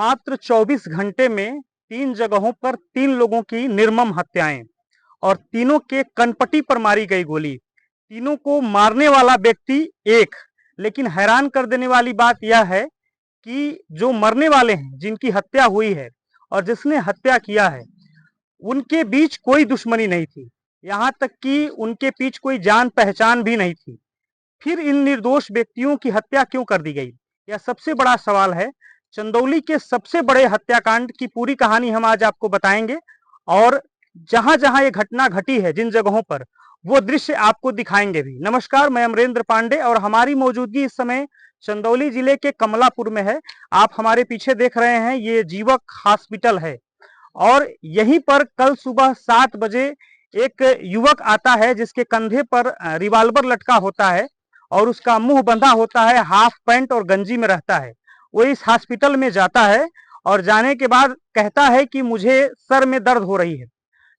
मात्र 24 घंटे में 3 जगहों पर 3 लोगों की निर्मम हत्याएं और तीनों के कनपटी पर मारी गई गोली। तीनों को मारने वाला व्यक्ति एक, लेकिन हैरान कर देने वाली बात यह है कि जो मरने वाले हैं, जिनकी हत्या हुई है और जिसने हत्या किया है, उनके बीच कोई दुश्मनी नहीं थी। यहाँ तक कि उनके बीच कोई जान पहचान भी नहीं थी। फिर इन निर्दोष व्यक्तियों की हत्या क्यों कर दी गई? यह सबसे बड़ा सवाल है। चंदौली के सबसे बड़े हत्याकांड की पूरी कहानी हम आज आपको बताएंगे और जहां जहां ये घटना घटी है, जिन जगहों पर, वो दृश्य आपको दिखाएंगे भी। नमस्कार, मैं अमरेंद्र पांडे और हमारी मौजूदगी इस समय चंदौली जिले के कमलापुर में है। आप हमारे पीछे देख रहे हैं, ये जीवक हॉस्पिटल है और यहीं पर कल सुबह 7 बजे एक युवक आता है जिसके कंधे पर रिवाल्वर लटका होता है और उसका मुंह बंधा होता है, हाफ पैंट और गंजी में रहता है। वो इस हॉस्पिटल में जाता है और जाने के बाद कहता है कि मुझे सर में दर्द हो रही है।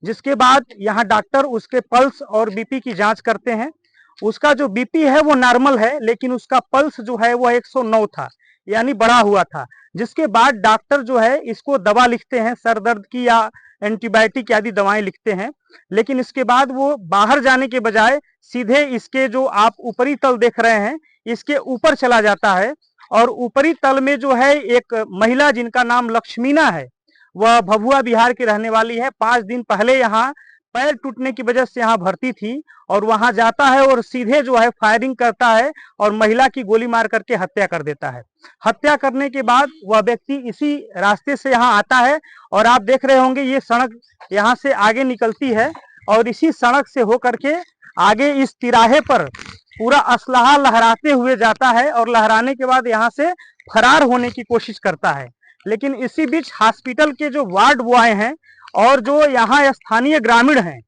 जिसके बाद यहाँ डॉक्टर उसके पल्स और बीपी की जांच करते हैं। उसका जो बीपी है वो नॉर्मल है, लेकिन उसका पल्स जो है वो 109 था, यानी बढ़ा हुआ था। जिसके बाद डॉक्टर जो है इसको दवा लिखते हैं, सर दर्द की या एंटीबायोटिक आदि दवाएं लिखते हैं। लेकिन इसके बाद वो बाहर जाने के बजाय सीधे इसके जो आप ऊपरी तल देख रहे हैं, इसके ऊपर चला जाता है और ऊपरी तल में जो है एक महिला जिनका नाम लक्ष्मीना है, वह भभुआ बिहार की रहने वाली है। 5 दिन पहले यहाँ पैर टूटने की वजह से यहाँ भर्ती थी और वहां जाता है और सीधे जो है फायरिंग करता है और महिला की गोली मार करके हत्या कर देता है। हत्या करने के बाद वह व्यक्ति इसी रास्ते से यहाँ आता है और आप देख रहे होंगे ये सड़क यहाँ से आगे निकलती है और इसी सड़क से होकर के आगे इस तिराहे पर पूरा असलहा लहराते हुए जाता है और लहराने के बाद यहाँ से फरार होने की कोशिश करता है। लेकिन इसी बीच हॉस्पिटल के जो वार्ड बॉय हैं और जो यहाँ स्थानीय ग्रामीण हैं,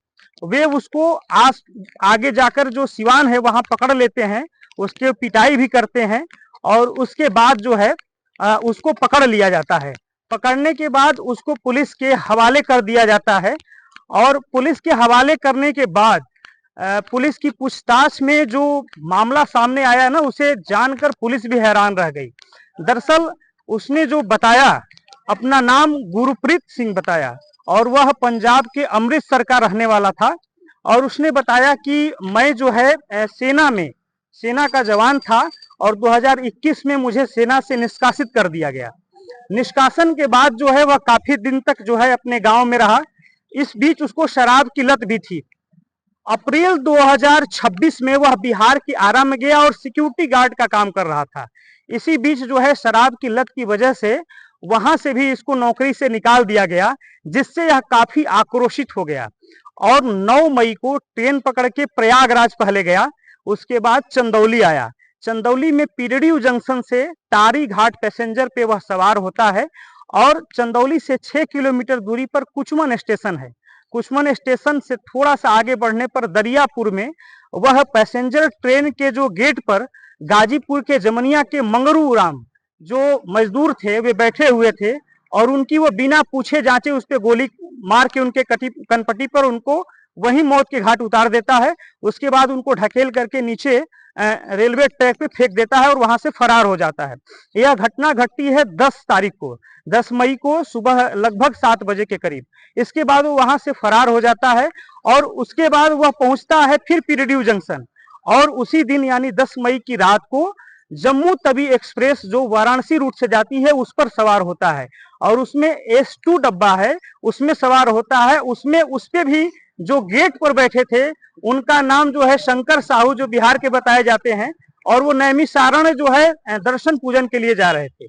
वे उसको आगे जाकर जो सिवान है वहां पकड़ लेते हैं, उसके पिटाई भी करते हैं और उसके बाद जो है उसको पकड़ लिया जाता है। पकड़ने के बाद उसको पुलिस के हवाले कर दिया जाता है और पुलिस के हवाले करने के बाद पुलिस की पूछताछ में जो मामला सामने आया ना, उसे जानकर पुलिस भी हैरान रह गई। दरअसल उसने जो बताया, अपना नाम गुरप्रीत सिंह बताया और वह पंजाब के अमृतसर का रहने वाला था और उसने बताया कि मैं जो है सेना का जवान था और 2021 में मुझे सेना से निष्कासित कर दिया गया। निष्कासन के बाद जो है वह काफी दिन तक जो है अपने गांव में रहा। इस बीच उसको शराब की लत भी थी। अप्रैल 2026 में वह बिहार की आरा में गया और सिक्योरिटी गार्ड का काम कर रहा था। इसी बीच जो है शराब की लत की वजह से वहां से भी इसको नौकरी से निकाल दिया गया, जिससे यह काफी आक्रोशित हो गया और 9 मई को ट्रेन पकड़ के प्रयागराज पहले गया। उसके बाद चंदौली आया। चंदौली में पीडीयू जंक्शन से टारी घाट पैसेंजर पे वह सवार होता है और चंदौली से 6 किलोमीटर दूरी पर कुचमन स्टेशन है। कुचमन स्टेशन से थोड़ा सा आगे बढ़ने पर दरियापुर में वह पैसेंजर ट्रेन के जो गेट पर गाजीपुर के जमनिया के मंगरू राम जो मजदूर थे, वे बैठे हुए थे और उनकी वो बिना पूछे जांचे उस पर गोली मार के उनके कनपटी पर उनको वहीं मौत के घाट उतार देता है। उसके बाद उनको ढकेल करके नीचे रेलवे ट्रैक पे फेंक देता है और वहां से फरार हो जाता है। यह घटना घटती है 10 मई को सुबह लगभग 7 बजे के करीब। इसके बाद वो वहां से फरार हो जाता है और उसके बाद वह पहुंचता है फिर पीडीयू जंक्शन और उसी दिन यानी 10 मई की रात को जम्मू तवी एक्सप्रेस जो वाराणसी रूट से जाती है उस पर सवार होता है और उसमें S2 डब्बा है, उसमें सवार होता है। उसमें उस पे भी जो गेट पर बैठे थे उनका नाम जो है शंकर साहू, जो बिहार के बताए जाते हैं और वो नैमिषारण्य जो है दर्शन पूजन के लिए जा रहे थे,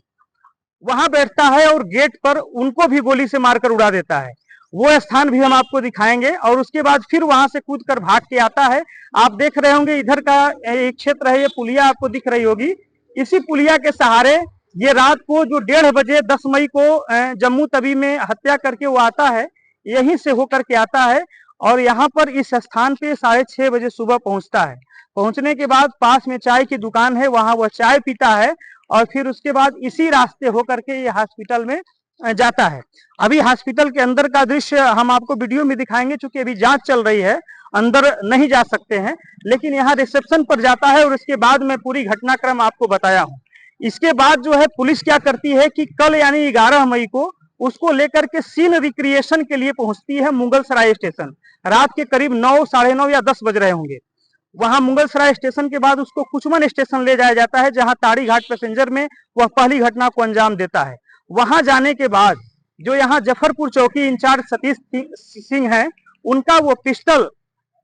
वहां बैठता है और गेट पर उनको भी गोली से मारकर उड़ा देता है। वो स्थान भी हम आपको दिखाएंगे और उसके बाद फिर वहां से कूद कर भाग के आता है। आप देख रहे होंगे इधर का एक क्षेत्र है, ये पुलिया आपको दिख रही होगी। इसी पुलिया के सहारे ये रात को जो 1:30 बजे 10 मई को जम्मू तवी में हत्या करके वो आता है, यहीं से होकर के आता है और यहाँ पर इस स्थान पे 6:30 बजे सुबह पहुंचता है। पहुंचने के बाद पास में चाय की दुकान है, वहां वह चाय पीता है और फिर उसके बाद इसी रास्ते होकर के ये हॉस्पिटल में जाता है। अभी हॉस्पिटल के अंदर का दृश्य हम आपको वीडियो में दिखाएंगे, चूंकि अभी जांच चल रही है, अंदर नहीं जा सकते हैं, लेकिन यहाँ रिसेप्शन पर जाता है और उसके बाद मैं पूरी घटनाक्रम आपको बताया हूँ। इसके बाद जो है पुलिस क्या करती है कि कल यानी 11 मई को उसको लेकर के सीन रिक्रिएशन के लिए पहुंचती है मुगलसराय स्टेशन। रात के करीब 9, साढ़े 9 या 10 बज रहे होंगे। वहां मुगलसराय स्टेशन के बाद उसको कुचमन स्टेशन ले जाया जाता है, जहां ताड़ी घाट पैसेंजर में वह पहली घटना को अंजाम देता है। वहां जाने के बाद जो यहाँ जफरपुर चौकी इंचार्ज सतीश सिंह है, उनका वो पिस्टल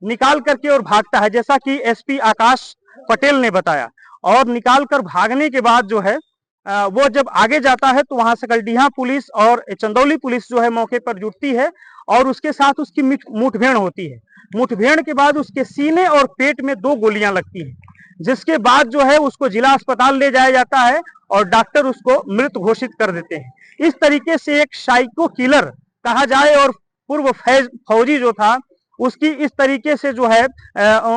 निकाल करके और भागता है, जैसा कि एसपी आकाश पटेल ने बताया। और निकाल कर भागने के बाद जो है वो जब आगे जाता है तो वहां से कलडीहा पुलिस और चंदौली पुलिस जो है मौके पर जुटती है और उसके साथ उसकी मुठभेड़ होती है। मुठभेड़ के बाद उसके सीने और पेट में 2 गोलियां लगती हैं, जिसके बाद जो है उसको जिला अस्पताल ले जाया जाता है और डॉक्टर उसको मृत घोषित कर देते हैं। इस तरीके से एक साइको किलर कहा जाए और पूर्व फौजी जो था उसकी इस तरीके से जो है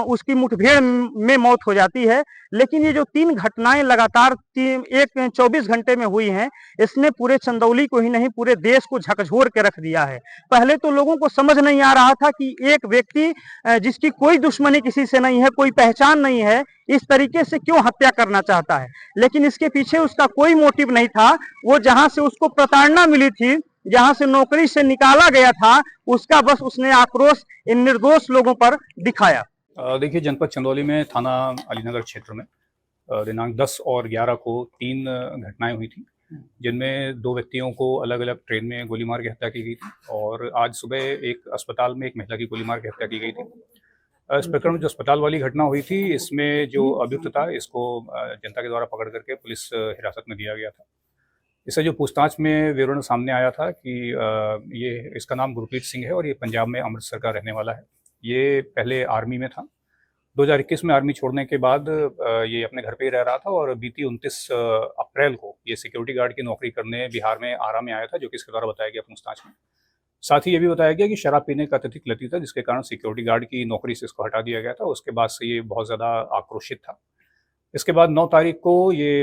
उसकी मुठभेड़ में मौत हो जाती है। लेकिन ये जो 3 घटनाएं लगातार 24 घंटे में हुई हैं, इसने पूरे चंदौली को ही नहीं पूरे देश को झकझोर के रख दिया है। पहले तो लोगों को समझ नहीं आ रहा था कि एक व्यक्ति जिसकी कोई दुश्मनी किसी से नहीं है, कोई पहचान नहीं है, इस तरीके से क्यों हत्या करना चाहता है। लेकिन इसके पीछे उसका कोई मोटिव नहीं था। वो जहां से उसको प्रताड़ना मिली थी, जहां से नौकरी से निकाला गया था, उसका बस उसने आक्रोश इन निर्दोष लोगों पर दिखाया। देखिए, जनपद चंदौली में थाना अलीनगर क्षेत्र में दिनांक 10 और 11 को 3 घटनाएं हुई थी, जिनमें 2 व्यक्तियों को अलग अलग ट्रेन में गोली मार के हत्या की गई थी और आज सुबह एक अस्पताल में एक महिला की गोली मार के हत्या की गई थी। इस प्रकरण में जो अस्पताल वाली घटना हुई थी, इसमें जो अभियुक्त था, इसको जनता के द्वारा पकड़ करके पुलिस हिरासत में दिया गया था। इससे जो पूछताछ में विवरण सामने आया था कि ये इसका नाम गुरप्रीत सिंह है और ये पंजाब में अमृतसर का रहने वाला है। ये पहले आर्मी में था। 2021 में आर्मी छोड़ने के बाद ये अपने घर पे ही रह रहा था और बीती 29 अप्रैल को ये सिक्योरिटी गार्ड की नौकरी करने बिहार में आरा में आया था, जो कि इसके द्वारा बताया गया पूछताछ में। साथ ही ये भी बताया गया कि शराब पीने का अत्यधिक लती था, जिसके कारण सिक्योरिटी गार्ड की नौकरी से इसको हटा दिया गया था। उसके बाद से ये बहुत ज़्यादा आक्रोशित था। इसके बाद 9 तारीख को ये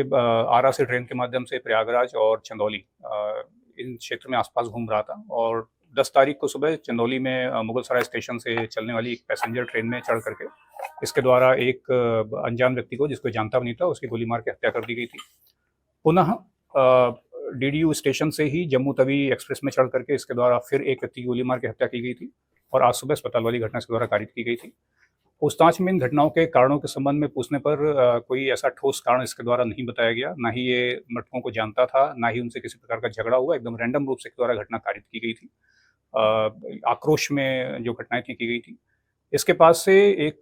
आरा से ट्रेन के माध्यम से प्रयागराज और चंदौली इन क्षेत्र में आसपास घूम रहा था और 10 तारीख को सुबह चंदौली में मुगलसराय स्टेशन से चलने वाली एक पैसेंजर ट्रेन में चढ़ करके इसके द्वारा एक अनजान व्यक्ति को, जिसको जानता भी नहीं था, उसकी गोली मार के हत्या कर दी गई थी। पुनः डीडीयू स्टेशन से ही जम्मू तवी एक्सप्रेस में चढ़ करके इसके द्वारा फिर एक व्यक्ति की गोली मार के हत्या की गई थी और आज सुबह अस्पताल वाली घटना इसके द्वारा कारित की गई थी। पूछताछ में इन घटनाओं के कारणों के संबंध में पूछने पर कोई ऐसा ठोस कारण इसके द्वारा नहीं बताया गया। ना ही ये मृतकों को जानता था, ना ही उनसे किसी प्रकार का झगड़ा हुआ। एकदम रैंडम रूप से इसके द्वारा घटना कारित की गई थी। आक्रोश में जो घटनाएं की गई थी। इसके पास से एक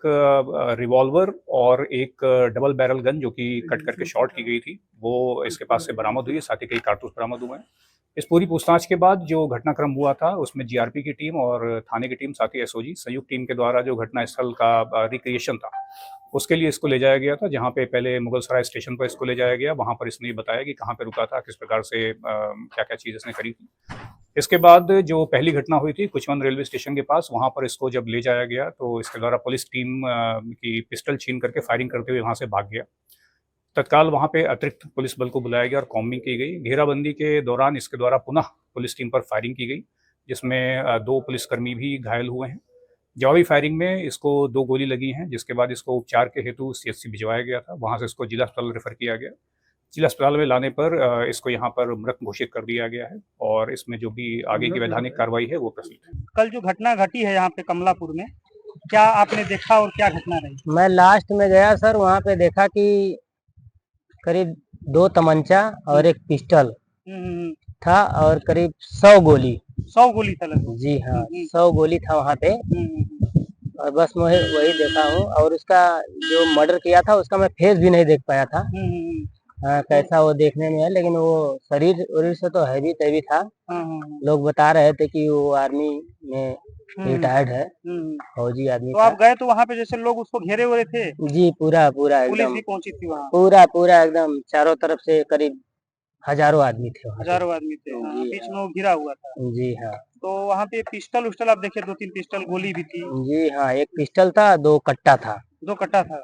रिवॉल्वर और एक डबल बैरल गन जो कि कट करके शॉट की गई थी, वो इसके पास से बरामद हुई है। साथ ही कई कारतूस बरामद हुए हैं। इस पूरी पूछताछ के बाद जो घटनाक्रम हुआ था, उसमें जीआरपी की टीम और थाने की टीम, साथ ही एसओजी संयुक्त टीम के द्वारा जो घटनास्थल का रिक्रिएशन था, उसके लिए इसको ले जाया गया था। जहां पे पहले मुगलसराय स्टेशन पर इसको ले जाया गया, वहां पर इसने बताया कि कहां पे रुका था, किस प्रकार से क्या क्या चीज़ इसने करी थी। इसके बाद जो पहली घटना हुई थी कुचमन रेलवे स्टेशन के पास, वहां पर इसको जब ले जाया गया तो इसके द्वारा पुलिस टीम की पिस्टल छीन करके फायरिंग करते हुए वहां से भाग गया। तत्काल वहां पे अतिरिक्त पुलिस बल को बुलाया गया और कॉम्बिंग की गई। घेराबंदी के दौरान इसके द्वारा पुनः पुलिस टीम पर फायरिंग की गई, जिसमें 2 पुलिसकर्मी भी घायल हुए हैं। जवाबी फायरिंग में इसको 2 गोली लगी हैं, जिसके बाद इसको उपचार के हेतु सीएचसी भिजवाया गया था। वहां से इसको जिला अस्पताल रेफर किया गया। जिला अस्पताल में लाने पर इसको यहाँ पर मृत घोषित कर दिया गया है और इसमें जो भी आगे की वैधानिक कार्रवाई है वो प्रस्तुत है। कल जो घटना घटी है यहाँ पे कमलापुर में, क्या आपने देखा और क्या घटना रही? मैं लास्ट में गया सर, वहाँ पे देखा कि करीब 2 तमंचा और एक पिस्टल था और करीब 100 गोली 100 गोली था लगभग। जी हाँ, 100 गोली था वहाँ पे। और बस मैं वही देखा हूँ और उसका जो मर्डर किया था उसका मैं फेस भी नहीं देख पाया था। हाँ, कैसा वो देखने में है, लेकिन वो शरीर उरीर से तो हैवी तैवी था। लोग बता रहे थे कि वो आर्मी में रिटायर्ड है, फौजी आदमी तो आप गए तो वहाँ पे जैसे लोग उसको घेरे हुए थे? जी, पूरा पूरा पुलिस एकदम भी पहुंची थी वहाँ? पूरा पूरा एकदम चारों तरफ से करीब हजारों आदमी थे। हजारों आदमी थे। बीच में वो घिरा हुआ था। जी हाँ। तो वहाँ पे पिस्टल उस्टल आप देखे, 2-3 पिस्टल, गोली भी थी? जी हाँ, एक पिस्टल था, 2 कट्टा था। 2 कट्टा था।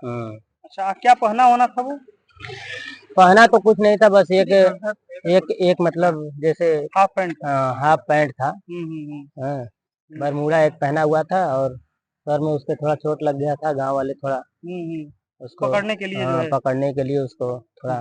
अच्छा, क्या पहना होना था वो? पहना तो कुछ नहीं था, बस एक मतलब जैसे हाफ पैंट। हाफ पैंट था। बरमूडा एक पहना हुआ था और सर में उसके थोड़ा चोट लग गया था। गांव वाले थोड़ा उसको पकड़ने के लिए पकड़ने के लिए उसको थोड़ा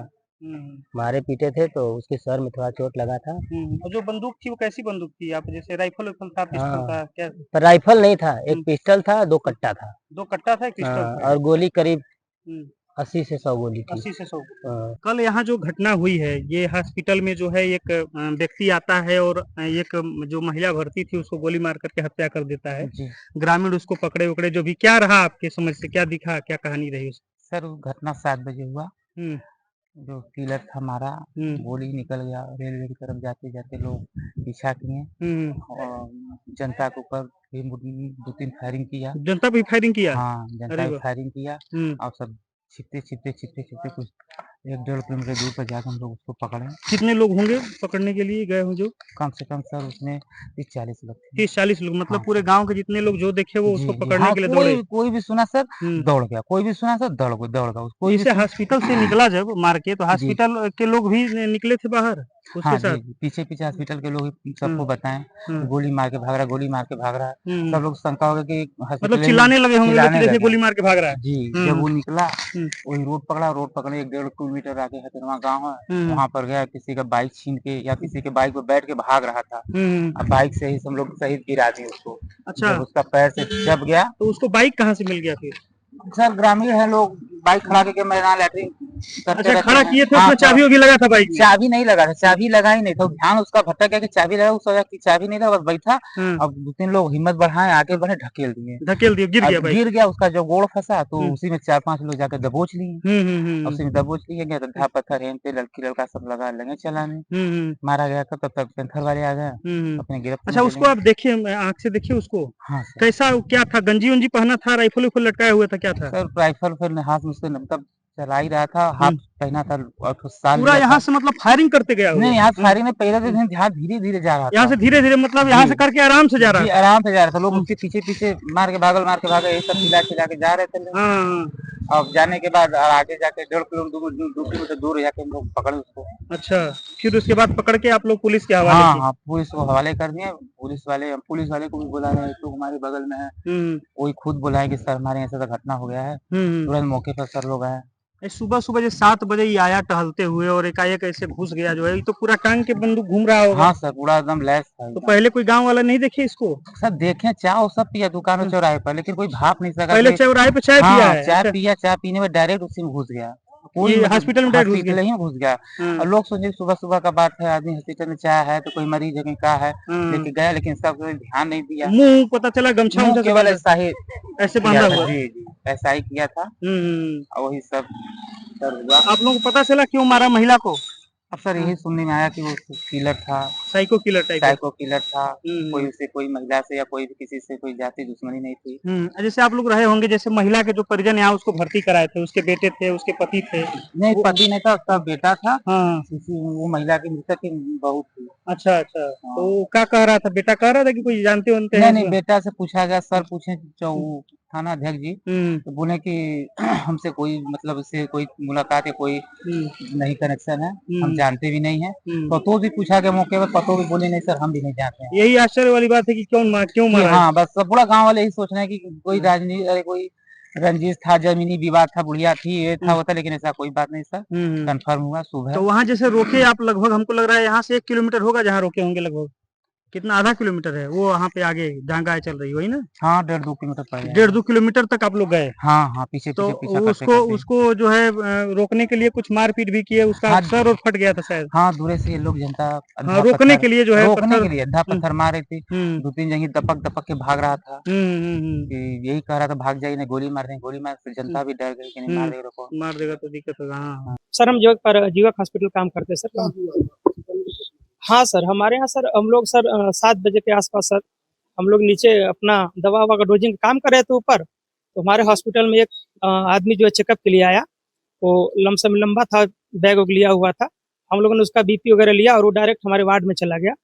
मारे पीटे थे तो उसके सर में थोड़ा चोट लगा था। और जो बंदूक थी वो कैसी बंदूक थी? आप जैसे राइफल वाइफल था, पिस्टल हाँ। था क्या? पर राइफल नहीं था, एक हम्म। पिस्टल था, 2 कट्टा था। 2 कट्टा था, एक पिस्टल हाँ, था। और गोली करीब हम्म, 80 से 100 गोली थी। 80 से 100। हाँ, कल यहाँ जो घटना हुई है, ये हॉस्पिटल में जो है एक व्यक्ति आता है और एक जो महिला भर्ती थी उसको गोली मार करके हत्या कर देता है। जी। ग्रामीण उसको पकड़े उकड़े, जो भी क्या रहा आपके समझ से, क्या दिखा, क्या कहानी रही उसकी? सर वो घटना 7 बजे हुआ। हम्म, जो किलर था मारा, गोली निकल गया। रेलवे की तरफ जाते-जाते लोग पीछा किए हम्म। और जनता के ऊपर भी 2-3 फायरिंग किया। जनता पे फायरिंग किया? हाँ, जनता अरे पे वाह! फायरिंग किया हम्म। और सब छिपते कुछ 1-1.5 किलोमीटर दूर पर जाकर हम लोग उसको पकड़े। कितने लोग होंगे पकड़ने के लिए गए हो जो? कम से कम सर उसमें 30-40 लोग थे। 30-40 लोग, मतलब हाँ पूरे सर। गांव के जितने लोग जो देखे वो जी, उसको जी। पकड़ने हाँ, के लिए दौड़े? कोई भी सुना सर हम्म। दौड़ गया, कोई भी सुना सर दौड़ गया, कोई भी जैसे सुना। हॉस्पिटल से निकला जब मार के, तो जी। हॉस्पिटल के लोग भी निकले थे बाहर उसके हाँ साथ? जी, जी। पीछे-पीछे हॉस्पिटल के लोग ही हम्म, सबको बताएँ कि हम्म, गोली मार के भाग रहा है, गोली मार के भाग रहा है। हम्म। सब लोग शंका हो गया कि मतलब हॉस्पिटल में चिल्लाने लगे होंगे लोग कि चिल्लाने जैसे लगे। गोली मार के भाग रहा है। जी, जब हम्म, वो निकला हम्म, वही रोड पकड़े 1-1.5 किलोमीटर आगे हथरवा गाँव है, हम्म, वहाँ पर गया किसी का बाइक छीन के या किसी के बाइक पे बैठ के भाग रहा था। हम्म। अब बाइक से ही सब लोग सहित गिरा दिए उसको। अच्छा, जब उसका पैर से दब गया। तो उसको बाइक कहाँ से मिल गया फिर? सर ग्रामीण है लोग बाइक खड़ा करके मैदान लैट्रिन करते अच्छा, रहते खड़ा हैं। किए थे, हाँ उसमें सर, चाबी वाबी लगा था बाइक में? चाबी नहीं लगा था, चाबी लगा ही नहीं था। ध्यान उसका भटक गया कि चाबी लगा, उस वजह की चाबी नहीं लगा, बस बैठा। हाँ, अब 2-3 लोग हिम्मत बढ़ाए आगे बढ़े ढकेल दिए। धकेल दिया, गिर अब गया बाइक? गिर गया उसका जो गोड़ फंसा तो हम्म, उसी में 4-5 लोग जाकर दबोच लिए। और हम्म। उसी में दबोच लिए गए तो धा पत्थर हेन पे लड़की लड़का सब लगा लगे चलाने। हम्म। मारा गया तब तक पैंथर वाले आ गए, हम्म। अपने गिरफ्त में अच्छा, ले उसको लिए। आप देखिए, आंख से देखिए उसको, हाँ सर। कैसा, क्या था? गंजी उंजी पहना था, राइफल उफल लटकाया हुआ था, क्या था? सर राइफल फिर हाथ में उसके तब चला ही रहा था, हाफ हम्म। पहना था और फिर साल पूरा लिया यहाँ था। से मतलब फायरिंग करते गया हुआ? नहीं, यहाँ फायरिंग में पहले तो ध्यान धीरे-धीरे जा रहा यहाँ था। से धीरे धीरे, मतलब यहाँ जी, से करके आराम से जा रहा जी था? आराम से जा रहा था। लोग हम्म, उसके पीछे-पीछे मार के भागे, यही सब चिल्ला-चिल्ला के जा रहे थे लोग। हाँ, हाँ। अब जाने के बाद और आगे जाके 1.5 किलोमीटर 2 किलोमीटर दूर जाके हम लोग पकड़े उसको। अच्छा, फिर उसके बाद पकड़ के आप लोग पुलिस के हवाले हाँ, किए? हाँ, पुलिस को हवाले कर दिए। पुलिस वाले को भी बुला रहे हैं, तो हमारे बगल में है। हम्म, वही खुद बुलाए कि सर हमारे यहाँ ऐसा घटना हो गया है। हम्म। तुरंत मौके पर सर लोग आए। सुबह सुबह जो 7 बजे ही आया टहलते हुए और एकाएक ऐसे घुस गया, जो है ये तो पूरा टांग के बंदूक घूम रहा होगा। हाँ सर, पूरा एकदम लैस था तो एकदम। पहले कोई गांव वाला नहीं देखे इसको? सर देखें चाय वो सब पिया दुकानों चौराहे पर, लेकिन कोई भाप नहीं सका पहले कि चौराहे पे चाय पिया हाँ, है? चाय अच्छा, पिया, चाय पीने में डायरेक्ट उसी में घुस गया। कोई ये मतलब हॉस्पिटल में डायरेक्ट घुस हॉस्पिटल ही गया? में घुस गया। हाँ, और लोग सोचे सुबह-सुबह का बात है, आदमी हॉस्पिटल में चाय है तो कोई मरीज है, कहीं का है, हाँ। लेके गया लेकिन इसका कोई ध्यान नहीं दिया। मुंह पता चला गमछा मुँह उमछा से केवल बांधा, ऐसा ही ऐसे किया बांधा था। हुआ? जी, जी, ऐसा ही किया था हम्म। और वही सब सर हुआ। आप लोगों को पता चला क्यों मारा महिला को? अब सर यही सुनने में आया कि वो किलर था, साइको किलर टाइप है? साइको किलर था। हम्म, कोई उसे कोई महिला से या कोई भी किसी से कोई जाति दुश्मनी नहीं थी। जैसे आप लोग रहे होंगे, जैसे महिला के जो परिजन यहाँ उसको भर्ती कराए थे, उसके बेटे थे, उसके पति थे नहीं, वो? पति नहीं था, उसका बेटा था। हाँ। किसी वो महिला की मृतक की बहू थी। अच्छा, अच्छा। हाँ। तो वो क्या कह रहा था? बेटा कह रहा था कि कोई जानते वानते हैं नहीं, नहीं, इसमें? बेटा से पूछा गया, सर पूछे जो थाना अध्यक्ष जी, हम्म, तो बोले कि हमसे कोई मतलब इससे कोई मुलाकात या कोई हम्म, नहीं कनेक्शन है, हम हम्म, जानते भी नहीं हैं। हम्म। पतो भी पूछा गया मौके पर, पतो भी बोले नहीं सर हम भी नहीं जानते हैं। यही आश्चर्य वाली बात है कि क्यों कि मारा है? हाँ, बस सब पूरा गाँव वाले यही सोच रहे हैं कि कोई राजनीति अरे कोई रंजिश था, ज़मीनी विवाद था, बुढ़िया थी, ये था, हम्म, वो था, लेकिन ऐसा कोई बात नहीं सर, हम्म। कन्फर्म हुआ तो सुबह। वहां जैसे रोके आप, लगभग हमको लग रहा है यहाँ से 1 किलोमीटर होगा जहाँ रोके होंगे लगभग? कितना, आधा किलोमीटर है वो वहाँ पे आगे जहाँ गाय चल रही, वही ना? हाँ, 1.5-2 किलोमीटर पड़ जाएगा। 1.5-2 किलोमीटर तक आप लोग गए? हाँ, हाँ, तो पीछे-पीछे पीछा उसको करते-करते। उसको जो है रोकने के लिए कुछ मारपीट भी किए, उसका हाँ, सर और फट गया था शायद? हाँ, दूरे से ये लोग जनता हाँ, अड्ढा रोकने पत्थर के लिए जो है रोकने पत्थर। के लिए अड्ढा पत्थर मार रही थी। हम्म, 2-3 जगह दपक-दपक के भाग रहा था हम्म। कि यही कह रहा था भाग जाइए नहीं गोली मार देंगे, गोली मार से जनता भी डर गई कि नहीं मार देगा को। मार देगा तो दिक्कत होगा। हाँ। सर हम जीवक हॉस्पिटल काम करते हैं सर। हाँ सर, हमारे यहाँ सर हम लोग सर 7 बजे के आसपास सर हम लोग नीचे अपना दवा ववा का डोजिंग का काम कर रहे थे ऊपर, तो हमारे हॉस्पिटल में एक आदमी जो है चेकअप के लिए आया। वो लमसम लंबा था, बैग वैग लिया हुआ था। हम लोगों ने उसका बीपी वगैरह लिया और वो डायरेक्ट हमारे वार्ड में चला गया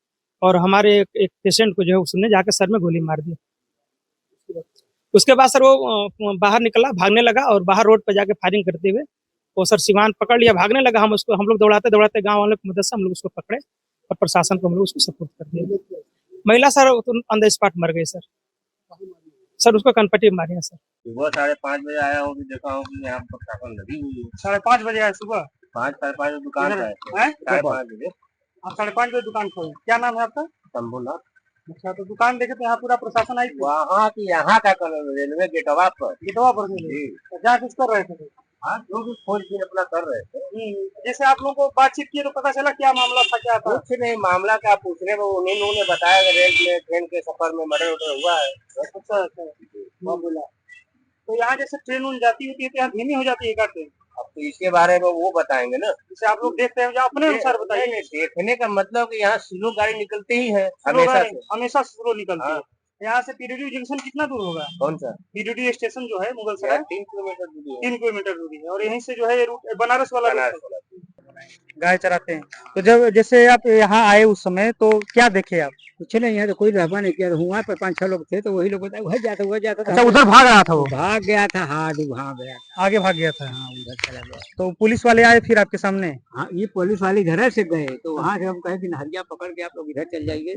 और हमारे एक पेशेंट को जो है उसने जाकर सर में गोली मार दी। उसके बाद सर वो बाहर निकला, भागने लगा और बाहर रोड पर जाके फायरिंग करते हुए वो सर सिवान पकड़ लिया, भागने लगा। हम लोग दौड़ाते दौड़ाते गाँव वालों की मदद से हम लोग उसको पकड़े और प्रशासन को हम लोग उसको सपोर्ट कर दिया। महिला सर ऑन द स्पॉट मर गई सर। सर उसको कनपट्टी मारे हैं सर। सुबह 5:30 बजे आया हो, देखा हो कि यहाँ पर शासन लगी हुई है। 5:30 बजे आए सुबह? 5 साढ़े 5 दुकान इधर है हैं? 5:30 बजे आप 5:30 बजे दुकान खोले, क्या नाम है आपका? शंभूनाथ अच्छा, तो दुकान देखे तो यहाँ पूरा प्रशासन आई थी, वहाँ की यहाँ का रेलवे गेटवा पर गेटवा पर मिले, जी तो जांच कुछ कर रहे थे? हाँ जो भी खोजबीन अपना कर रहे थे। जैसे आप लोगों को बातचीत किए तो पता चला क्या मामला था, क्या था? कुछ नहीं, मामला क्या पूछने में उन्हीं लोगों ने बताया कि रेल में ट्रेन के सफर में मर्डर वर्डर हुआ है। अच्छा अच्छा, वो बोला। तो यहाँ जैसे ट्रेन उन जाती होती है तो यहाँ धीमी हो जाती है क्या ट्रेन? अब तो इसके बारे में वो बताएंगे ना। जैसे आप लोग देखते हैं, या अपने अनुसार बताइए। नहीं, देखने का मतलब कि यहाँ स्लो गाड़ी निकलती ही है स्लो हमेशा गाड़ी से। हमेशा स्लो निकलती है। हाँ। यहाँ से पीडीडी जंक्शन कितना दूर होगा? कौन सा? पीडीडी स्टेशन जो है मुगल यहाँ सराय 3 किलोमीटर दूरी है। 3 किलोमीटर दूरी है, और यहीं से जो है ये रूट बनारस वाला बनारस रूट वाला। गाय चराते हैं। तो जब जैसे आप यहाँ आए उस समय तो क्या देखे आप? कुछ नहीं, यहाँ तो कोई रहबा नहीं किया, वहाँ पर 5-6 लोग थे तो वही लोग बताए वह जाता था। अच्छा, उधर भाग रहा था वो, भाग गया था, हाँ वहाँ गया था, आगे भाग गया था। हाँ उधर चला गया। तो पुलिस वाले आए फिर आपके सामने? हाँ ये पुलिस वाले इधर से गए तो वहाँ से हम कहे कि नहरिया पकड़ के आप लोग इधर चल जाइए।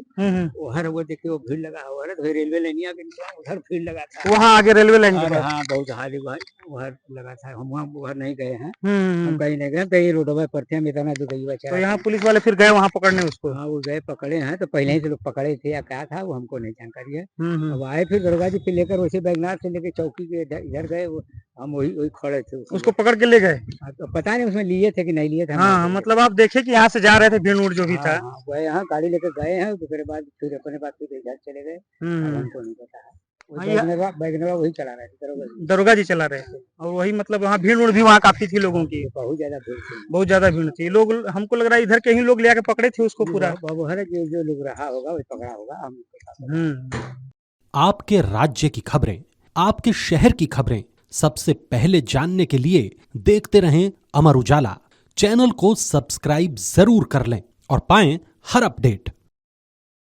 उधर वो देखिए वो भीड़ लगा हुआ है, तो रेलवे लाइनिया के नीचे उधर भीड़ लगा था। वहाँ आगे रेलवे लाइन के अरे पास? हाँ बहुत हाली उधर लगा था, हम वहाँ उधर नहीं गए हैं, हम कहीं नहीं गए, कहीं रोडवा पर थे, हम इतना दुखी तो यहाँ पुलिस वाले फिर गए वहाँ पकड़ने उसको? हाँ वो गए पकड़े हैं, तो पहले ही से लोग पकड़े थे या क्या था वो हमको नहीं जानकारी है। अब आए फिर दरोगा जी फिर लेकर वैसे बैगनार से लेके चौकी के इधर गए, हम वही खड़े थे, उसको पकड़ के ले गए? तो पता नहीं उसमें लिए थे कि नहीं लिए थे। हाँ, मतलब आप देखे कि यहाँ से जा रहे थे भीड़ उड़ जो भी था? गए यहाँ गाड़ी लेकर गए हैं, उसके बाद फिर अपने बात फिर इधर चले गए, हमको नहीं पता है। बैगनवा वही चला रहे थे, दरोगा जी चला रहे थे, और वही मतलब वहाँ भीड़ उड़ भी वहाँ काफी थी लोगों की, बहुत ज्यादा भीड़ थी, बहुत ज्यादा भीड़ थी। लोग हमको लग रहा है इधर के ही लोग ले आके पकड़े थे उसको पूरा। हर जो लोग रहा होगा वही पकड़ा होगा, हम। आपके राज्य की खबरें, आपके शहर की खबरें सबसे पहले जानने के लिए देखते रहें अमर उजाला। चैनल को सब्सक्राइब जरूर कर लें और पाएं हर अपडेट।